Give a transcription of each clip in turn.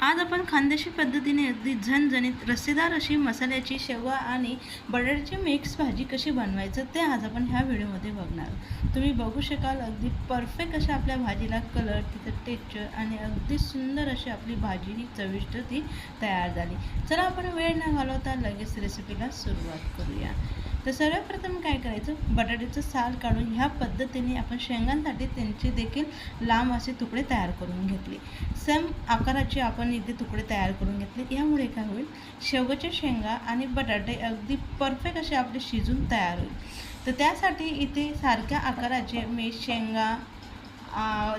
आज आपण खानदेशी पद्धतीने अगदी झणझणीत रस्सेदार अशी मसाल्याची शेवगा आणि बटाट्याची मिक्स भाजी कशी बनवायचं ते आज आपण ह्या व्हिडिओमध्ये बघणार. तुम्ही बघू शकाल अगदी परफेक्ट अशा आपल्या भाजीला कलर, तिचं टेक्स्चर आणि अगदी सुंदर अशी आपली भाजी ही चविष्ट ती तयार झाली. चला आपण वेळ न घालवता लगेच रेसिपीला सुरुवात करूया. तर सर्वप्रथम काय करायचं, बटाट्याचं साल काढून ह्या पद्धतीने आपण शेंगांसाठी त्यांचे देखील लांब असे तुकडे तयार करून घेतले. सेम आकाराचे आपण इथे तुकडे तयार करून घेतले. यामुळे काय होईल, शेवगाच्या शेंगा आणि बटाटे अगदी परफेक्ट असे आपले शिजून तयार होईल. तर त्यासाठी इथे सारख्या आकाराचे मी शेंगा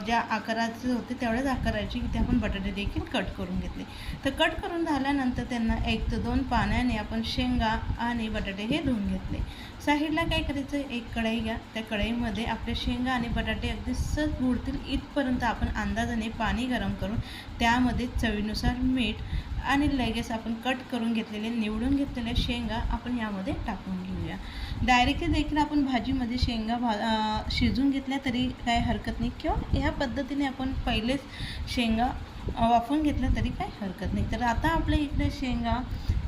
ज्या आकाराचे होते तेवढ्याच आकाराचे इथे आपण बटाटे देखील कट करून घेतले. तर कट करून झाल्यानंतर त्यांना 1 ते 2 पाण्याने आपण शेंगा आणि बटाटे हे धुवून घेतले. साईडला काय करायचं, एक कढई घ्या. त्या कढईमध्ये आपले शेंगा आणि बटाटे अगदी सहज बुडतील इथपर्यंत आपण अंदाजाने पाणी गरम करून त्यामध्ये चवीनुसार मीठ आणि लगेच आपण कट करून घेतलेले निवडून घेतलेल्या शेंगा आपण यामध्ये टाकून घेऊया. डायरेक्टली देखील आपण भाजीमध्ये शेंगा शिजून घेतल्या तरी काही हरकत नाही, किंवा ह्या पद्धतीने आपण पहिलेच शेंगा वाफवून घेतल्या तरी काही हरकत नाही. तर आता आपल्या इकडे शेंगा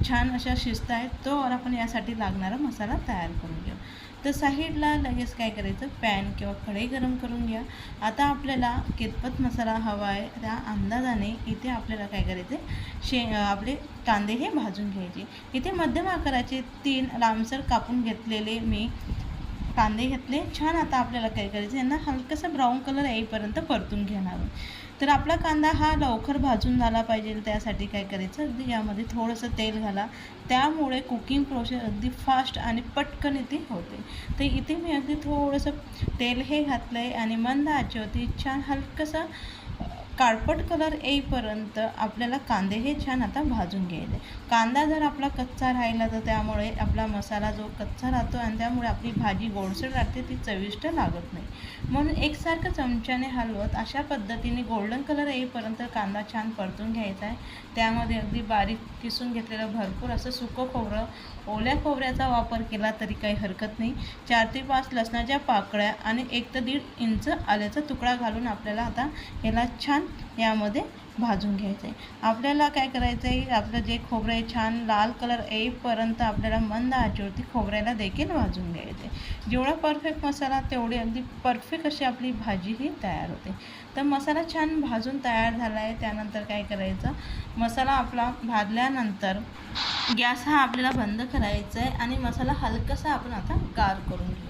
छान अशा शिजत आहेत, तोवर आपण यासाठी लागणारा मसाला तयार करून घेऊ. तर साईडला लगेच काय करायचं, पॅन किंवा कढई गरम करून घ्या. आता आपल्याला कितपत मसाला हवा आहे त्या अंदाजाने इथे आपल्याला काय करायचं, आपले कांदे हे भाजून घ्यायचे. इथे मध्यम आकाराचे 3 लांबसर कापून घेतलेले मी कांदे घेतले. छान आता आपल्याला काय करायचं, यांना हलकासा ब्राऊन कलर येईपर्यंत परतून घेणार. तर आपला कांदा हा लवकर भाजून झाला पाहिजे, त्यासाठी काय करायचं, अगदी यामध्ये थोडंसं तेल घाला. त्यामुळे कुकिंग प्रोसेस अगदी फास्ट आणि पटकन इथे होते. तर इथे मी अगदी थोडंसं तेल हे घातलं आहे आणि मंद आचेवरती छान हलकंसं काळपट कलर येईपर्यंत आपल्याला कांदे हे छान आता भाजून घ्यायचे. कांदा जर आपला कच्चा राहिला तर त्यामुळे आपला मसाला जो कच्चा राहतो आणि त्यामुळे आपली भाजी गोडसर राहते, ती चविष्ट लागत नाही. म्हणून एकसारखं चमच्याने हलवत अशा पद्धतीने गोल्डन कलर येईपर्यंत कांदा छान परतून घ्यायचा आहे. त्यामध्ये अगदी बारीक किसून घेतलेलं भरपूर असं सुकं खोबरं, ओल्या खोबऱ्याचा वापर केला तरी काही हरकत नाही, 4 ते 5 लसणाच्या पाकळ्या आणि 1 ते 1.5 इंच आल्याचा तुकडा घालून आपल्याला आता याला छान यामध्ये भाजून घ्यायचं आहे. आपल्याला काय करायचं आहे, आपलं जे खोबरं आहे छान लाल कलर येईपर्यंत आपल्याला मंद आचेवरती खोबऱ्याला देखील भाजून घ्यायचं आहे. जेवढा परफेक्ट मसाला तेवढी अगदी परफेक्ट अशी आपली भाजी ही तयार होते. तर मसाला छान भाजून तयार झाला आहे. त्यानंतर काय करायचं, मसाला आपला भाजल्यानंतर गॅस हा आपल्याला बंद करायचा आहे आणि मसाला हलकासा आपण आता गार करून घेऊ.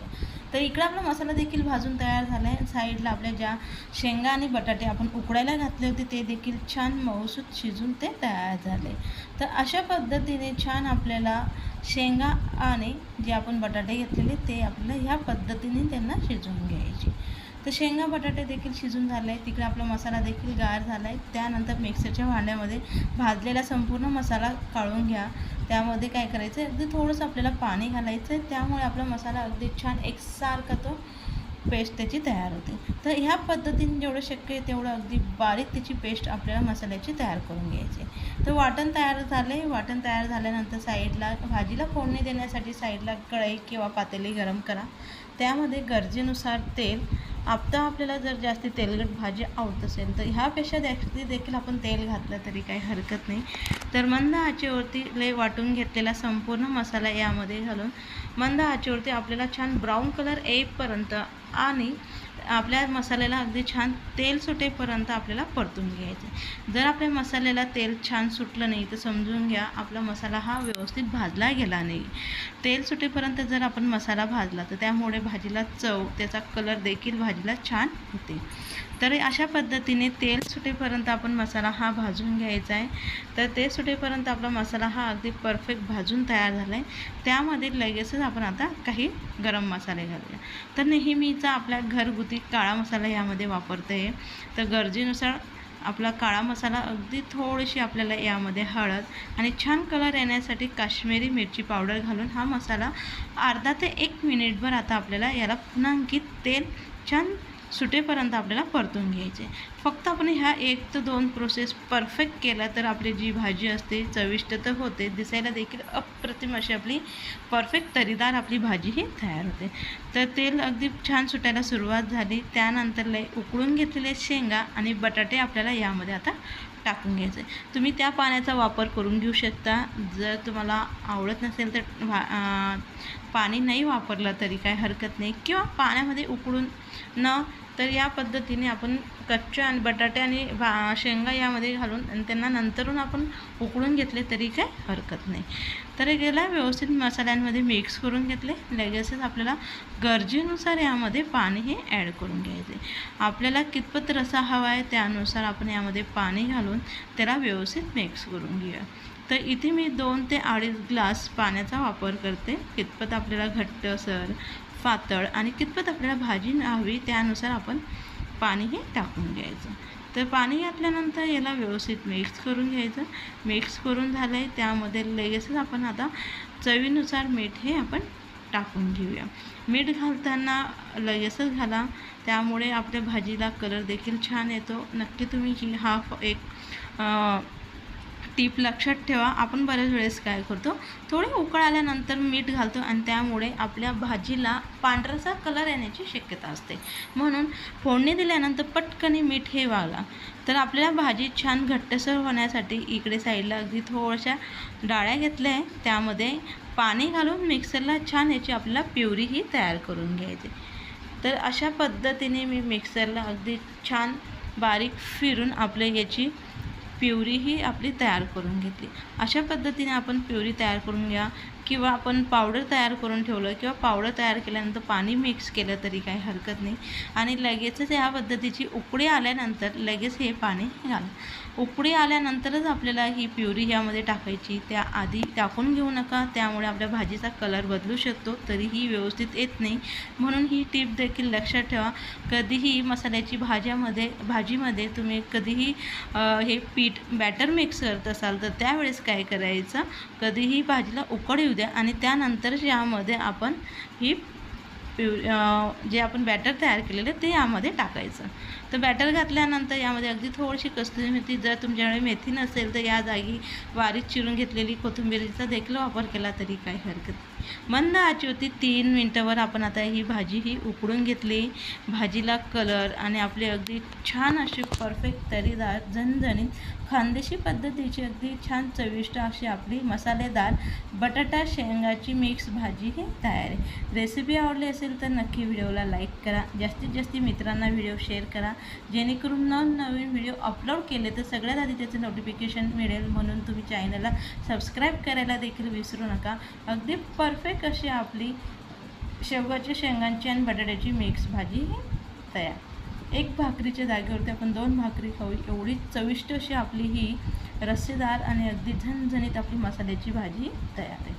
तर इकडं आपला मसाला देखील भाजून तयार झाला आहे. साईडला आपल्या ज्या शेंगा आणि बटाटे आपण उकडायला घातले होते ते देखील छान मऊसूत शिजून ते तयार झाले. तर अशा पद्धतीने छान आपल्याला शेंगा आणि जे आपण बटाटे घेतलेले ते आपल्याला ह्या पद्धतीने त्यांना शिजवून घ्यायचे. तर शेंगा बटाटे देखील शिजून झाले आहे. तिकडे आपला मसाला देखील गार झाला आहे. त्यानंतर मिक्सरच्या भांड्यामध्ये भाजलेला संपूर्ण मसाला काढून घ्या. त्यामध्ये काय करायचं, अगदी थोडंसं आपल्याला पाणी घालायचं आहे. त्यामुळे आपला मसाला अगदी छान एकसारखा तो पेस्ट त्याची तयार होते. तर ह्या पद्धतीने जेवढं शक्य आहे तेवढं अगदी बारीक त्याची पेस्ट आपल्याला मसाल्याची तयार करून घ्यायची. तर वाटण तयार झाले. वाटण तयार झाल्यानंतर साईडला भाजीला फोडणी देण्यासाठी साईडला कढई किंवा पातेली गरम करा. त्यामध्ये गरजेनुसार तेल. आता आपल्याला जर जास्त तेलकट भाजी आवडत असेल तर ह्यापेक्षा जास्ती देखील आपण तेल घातलं तरी काही हरकत नाही. तर मंद आचेवरती वाटून घेतलेला संपूर्ण मसाला यामध्ये घालून मंद आचेवरती आपल्याला छान ब्राऊन कलर येईपर्यंत आणि आपल्या मसाल्याला अगदी छान तेल सुटेपर्यंत आपल्याला परतून घ्यायचं. जर आपल्या मसाल्याला तेल छान सुटलं नाही तर समजून घ्या आपला मसाला हा व्यवस्थित भाजला गेला नाही. तेल सुटेपर्यंत जर आपण मसाला भाजला तर त्यामुळे भाजीला चव, त्याचा कलर देखील भाजीला छान होते. तर अशा पद्धतीने तेल सुटेपर्यंत आपण मसाला हा भाजून घ्यायचा आहे. तर ते सुटेपर्यंत आपला मसाला हा अगदी परफेक्ट भाजून तयार झाला आहे. त्यामध्ये लगेचच आपण आता काही गरम मसाले घालूया. तर नेहमीचा आपला घरगुती काळा मसाला यामध्ये वापरते आहे. तर गरजेनुसार आपला काळा मसाला, अगदी थोडीशी आपल्याला यामध्ये हळद आणि छान कलर येण्यासाठी काश्मीरी मिरची पावडर घालून हा मसाला अर्धा ते 1 मिनिटभर आता आपल्याला याला पुन्हा आणखी तेल छान सुटेपर्यंत आपल्याला परतून घ्यायचे. फक्त आपण ह्या 1 ते 2 प्रोसेस परफेक्ट केला तर आपली जी भाजी असते चविष्ट तर होते, दिसायला देखील अप्रतिम अशी आपली परफेक्ट तरीदार आपली भाजी ही तयार होते. तर तेल अगदी छान सुटायला सुरुवात झाली. त्यानंतर उकळून घेतलेले शेंगा आणि बटाटे आपल्याला यामध्ये आता टाकून घ्यायचं आहे। तुम्ही त्या पाण्याचा वापर करून घेऊ शकता। जर तुम्हाला आवडत नसेल तर पाणी नाही वापरलं तरी काय हरकत नाही, किंवा पाण्यामध्ये उकळून न तर या पद्धतीने आपण कच्च्या आणि बटाटे आणि शेंगा यामध्ये घालून आणि त्यांना नंतरून आपण उकळून घेतले तरी काय हरकत नाही। तर याला व्यवस्थित मसाल्यांमध्ये मिक्स करून घेतले। लगेचच आपल्याला गरजेनुसार यामध्ये पाणी हे ॲड करून घ्यायचे। आपल्याला कितपत रस्सा हवा आहे त्यानुसार आपण यामध्ये पाणी घालून त्याला व्यवस्थित मिक्स करून घेऊया। तर इथे मी 2 ते 2.5 ग्लास पाण्याचा वापर करते। कितपत आपल्याला घट्टसर, पातळ आणि कितपत आपल्याला भाजी हवी त्यानुसार आपण पाणी हे टाकून घ्यायचं। तर पाणी घातल्यानंतर याला व्यवस्थित मिक्स करून घ्यायचं। मिक्स करून झालं आहे, त्यामध्ये लगेचच आपण आता चवीनुसार मीठ हे आपण टाकून घेऊया। मीठ घालताना लगेचच घाला, त्यामुळे आपल्या भाजीला कलर देखील छान येतो। नक्की तुम्ही एक टीप लक्षात ठेवा। आपण बऱ्याच वेळेस काय करतो, थोडे उकळ आल्यानंतर मीठ घालतो आणि त्यामुळे आपल्या भाजीला पांढरासा कलर येण्याची शक्यता असते। म्हणून फोडणी दिल्यानंतर पटकन मीठ हे वाला तर आपल्याला भाजी छान घट्टसर होण्यासाठी इकडे साईडला अगदी थोड्याशा डाळ्या घेतल्या आहे, त्यामध्ये पाणी घालून मिक्सरला छान याची आपल्याला प्युरी ही तयार करून घ्यायची। तर अशा पद्धतीने मी मिक्सरला अगदी छान बारीक फिरून आपल्या याची प्युरी ही आपली तयार करून घेतली। अशा पद्धतीने आपण प्युरी तयार करून घ्या, किंवा आपण पावडर तयार करून ठेवलं किंवा पावडर तयार केल्यानंतर पाणी मिक्स केलं तरी काही हरकत नाही। आणि लगेचच या पद्धतीची उकळी आल्यानंतर लगेच हे पाणी घाला। उकळी आल्यानंतरच आपल्याला ही प्युरी यामध्ये टाकायची, त्याआधी टाकून घेऊ नका, त्यामुळे आपल्या भाजीचा कलर बदलू शकतो, तरीही व्यवस्थित येत नाही। म्हणून ही टीप देखील लक्षात ठेवा। कधीही मसाल्याची भाजीमध्ये तुम्ही कधीही हे बॅटर मिक्स करत असाल तर त्यावेळेस काय करायचं, कधीही भाजीला उकळ येऊ द्या आणि त्यानंतरच यामध्ये आपण ही जे आपण बॅटर तयार केलेलं ते यामध्ये टाकायचं। तर बॅटर घातल्यानंतर यामध्ये अगदी थोडीशी कस्तुरी मेथी, जर तुमच्याकडे मेथी नसेल तर या जागी बारीक चिरून घेतलेली कोथिंबीरीचा देखील वापर केला तरी काही हरकत नाही। मंद आचेवरती 3 मिनिटावर आपण आता ही भाजी ही उकळून घेतली। भाजीला कलर आणि आपली अगदी छान अशी परफेक्ट तरीदार झणझणीत खानदेशी पद्धतीची अगदी छान चविष्ट अशी आपली मसालेदार बटाटा शेंगाची मिक्स भाजी ही तयार आहे। रेसिपी आवडली असेल तर नक्की व्हिडिओला लाईक करा, जास्तीत जास्त मित्रांना व्हिडिओ शेअर करा, जेणेकरून नवनवीन व्हिडिओ अपलोड केले तर सगळ्यात आधी त्याचे नोटिफिकेशन मिळेल। म्हणून तुम्ही चॅनलला सबस्क्राईब करायला देखील विसरू नका। अगदी परफेक्ट अशी आपली शेवगाच्या शेंगांची आणि बटाट्याची मिक्स भाजी ही तयार। एक भाकरीच्या जागेवरती आपण 2 भाकरी खाऊ एवढी चविष्ट अशी आपली ही रस्सेदार आणि अगदी झणझणीत आपली मसाल्याची भाजी तयार आहे।